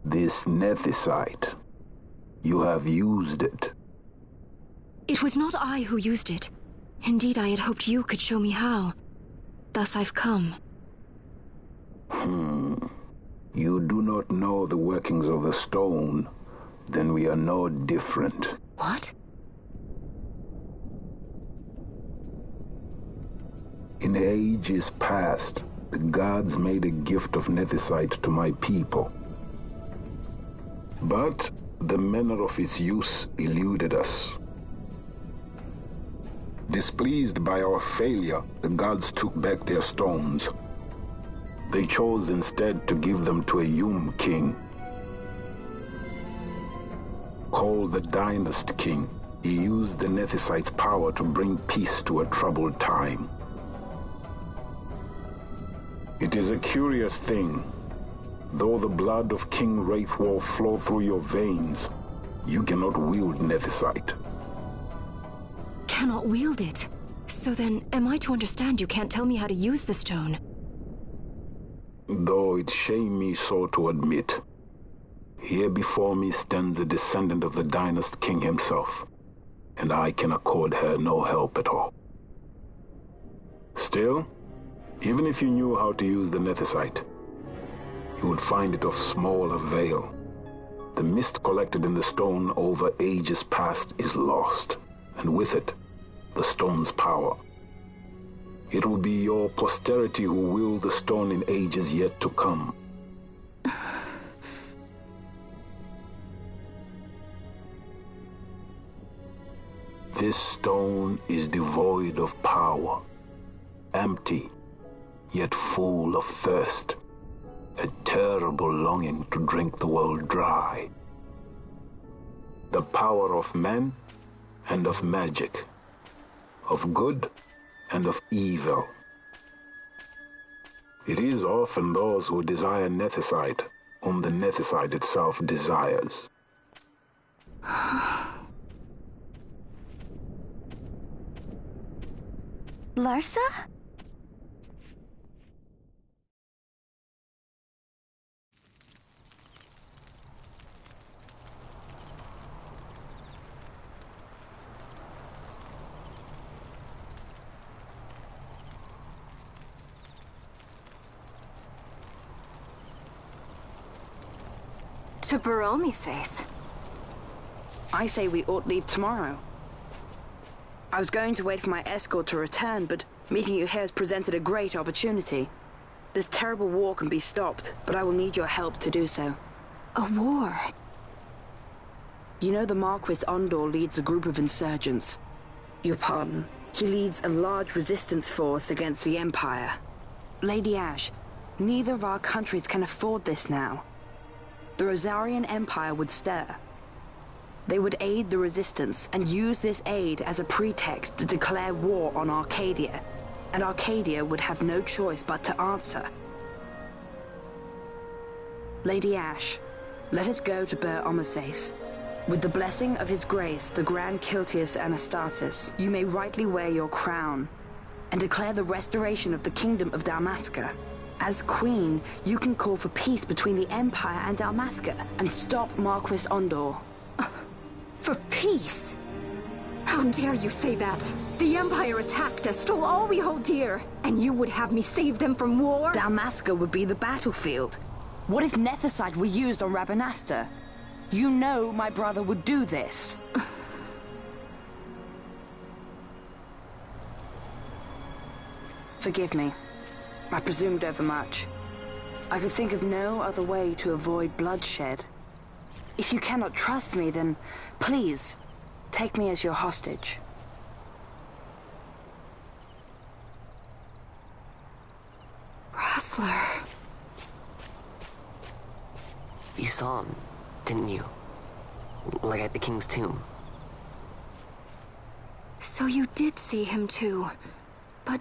This nethicite. You have used it. It was not I who used it. Indeed, I had hoped you could show me how. Thus I've come. You do not know the workings of the stone, then we are no different. What? In ages past, the gods made a gift of nethicite to my people. But the manner of its use eluded us. Displeased by our failure, the gods took back their stones. They chose instead to give them to a Yum king. Called the Dynast King, he used the nethicite's power to bring peace to a troubled time. It is a curious thing. Though the blood of King Wraithwolf flow through your veins, you cannot wield nethicite. Cannot wield it? So then, am I to understand you can't tell me how to use the stone? Though it shame me so to admit, here before me stands a descendant of the Dynast King himself, and I can accord her no help at all. Still, even if you knew how to use the nethicite, you would find it of small avail. The mist collected in the stone over ages past is lost, and with it, the stone's power. It will be your posterity who wield the stone in ages yet to come. This stone is devoid of power, empty, yet full of thirst, a terrible longing to drink the world dry. The power of men and of magic, of good and of evil. It is often those who desire nethicite whom the nethicite itself desires. Larsa? To Baromi says. I say we ought leave tomorrow. I was going to wait for my escort to return, but meeting you here has presented a great opportunity. This terrible war can be stopped, but I will need your help to do so. A war? You know the Marquis Ondor leads a group of insurgents. Your pardon. He leads a large resistance force against the Empire. Lady Ash, neither of our countries can afford this now. The Rosarian Empire would stir. They would aid the resistance and use this aid as a pretext to declare war on Arcadia, and Arcadia would have no choice but to answer. Lady Ash, let us go to Ber Omases. With the blessing of His Grace, the Grand Kiltius Anastasis, you may rightly wear your crown and declare the restoration of the Kingdom of Dalmasca. As Queen, you can call for peace between the Empire and Dalmasca and stop Marquis Ondor. For peace? How dare you say that? The Empire attacked us, stole all we hold dear, and you would have me save them from war? Dalmasca would be the battlefield. What if nethicite were used on Rabanasta? You know my brother would do this. Forgive me. I presumed overmuch. I could think of no other way to avoid bloodshed. If you cannot trust me, then please, take me as your hostage. Rustler. You saw him, didn't you? Like at the King's tomb. So you did see him too. But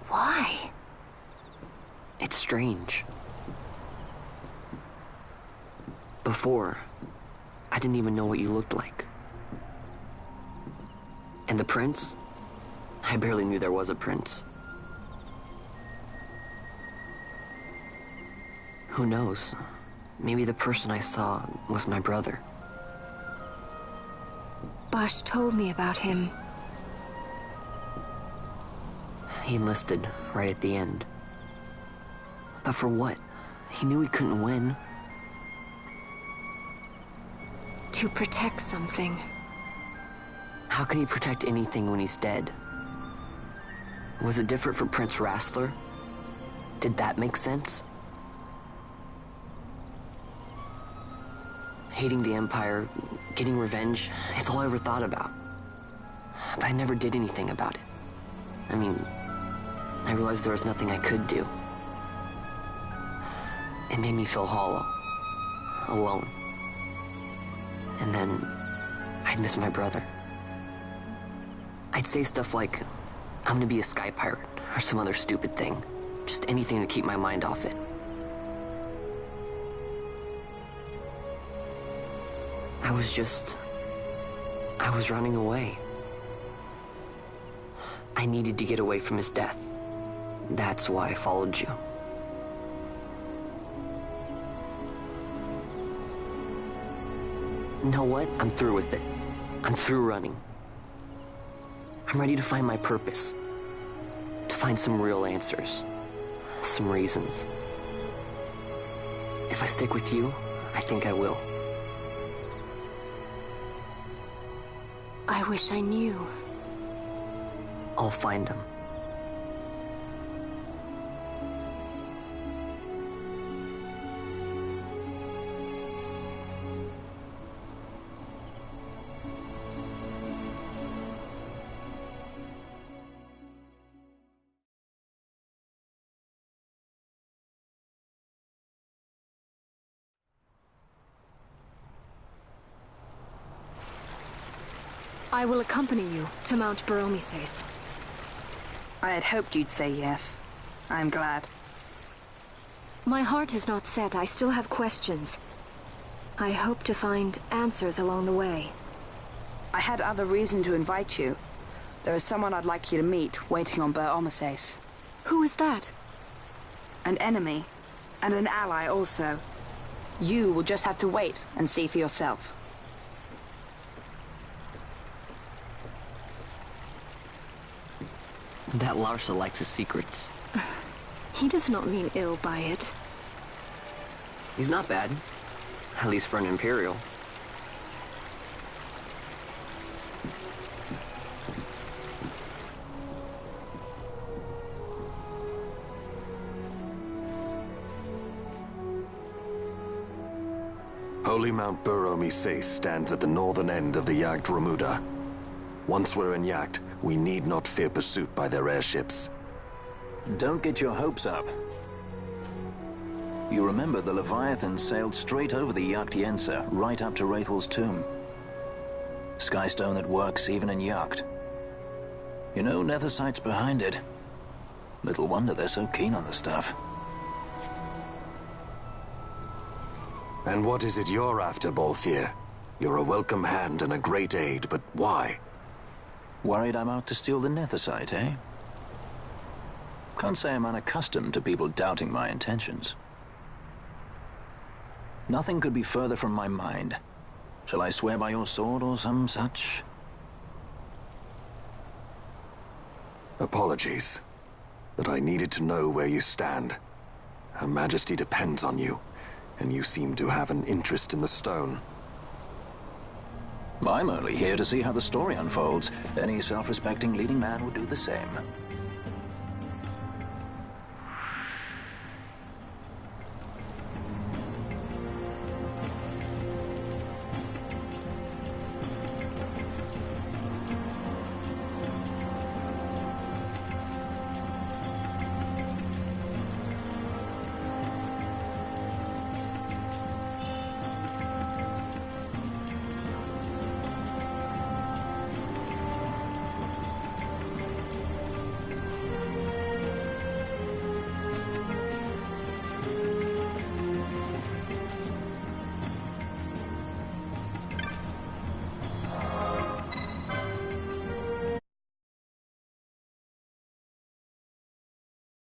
why? It's strange. Before, I didn't even know what you looked like. And the prince? I barely knew there was a prince. Who knows? maybe the person I saw was my brother. Bosch told me about him. He enlisted right at the end. But for what? He knew he couldn't win. To protect something. How can he protect anything when he's dead? Was it different for Prince Rastler? Did that make sense? Hating the Empire, getting revenge, it's all I ever thought about. But I never did anything about it. I mean, I realized there was nothing I could do. It made me feel hollow, alone. And then I'd miss my brother. I'd say stuff like, I'm gonna be a sky pirate, or some other stupid thing. Just anything to keep my mind off it. I was running away. I needed to get away from his death. That's why I followed you. You know what? I'm through with it. I'm through running. I'm ready to find my purpose. To find some real answers. Some reasons. If I stick with you, I think I will. I wish I knew. I'll find them. I will accompany you to Mount Baromises. I had hoped you'd say yes. I'm glad. My heart is not set. I still have questions. I hope to find answers along the way. I had other reason to invite you. There is someone I'd like you to meet, waiting on Baromises. Who is that? An enemy, and an ally also. You will just have to wait and see for yourself. That Larsa likes his secrets. He does not mean ill by it. He's not bad. At least for an Imperial. Holy Mount Baromises stands at the northern end of the Yacht Remuda. Once we're in Yacht, we need not fear pursuit by their airships. Don't get your hopes up. You remember the Leviathan sailed straight over the Yacht Yensa, right up to Wraithel's tomb. Skystone that works even in Yacht. You know, Nethersight's behind it. Little wonder they're so keen on the stuff. And what is it you're after, Balthier? You're a welcome hand and a great aid, but why? Worried I'm out to steal the Nethersight, eh? Can't say I'm unaccustomed to people doubting my intentions. Nothing could be further from my mind. Shall I swear by your sword or some such? Apologies, but I needed to know where you stand. Her Majesty depends on you, and you seem to have an interest in the stone. I'm only here to see how the story unfolds. Any self-respecting leading man would do the same.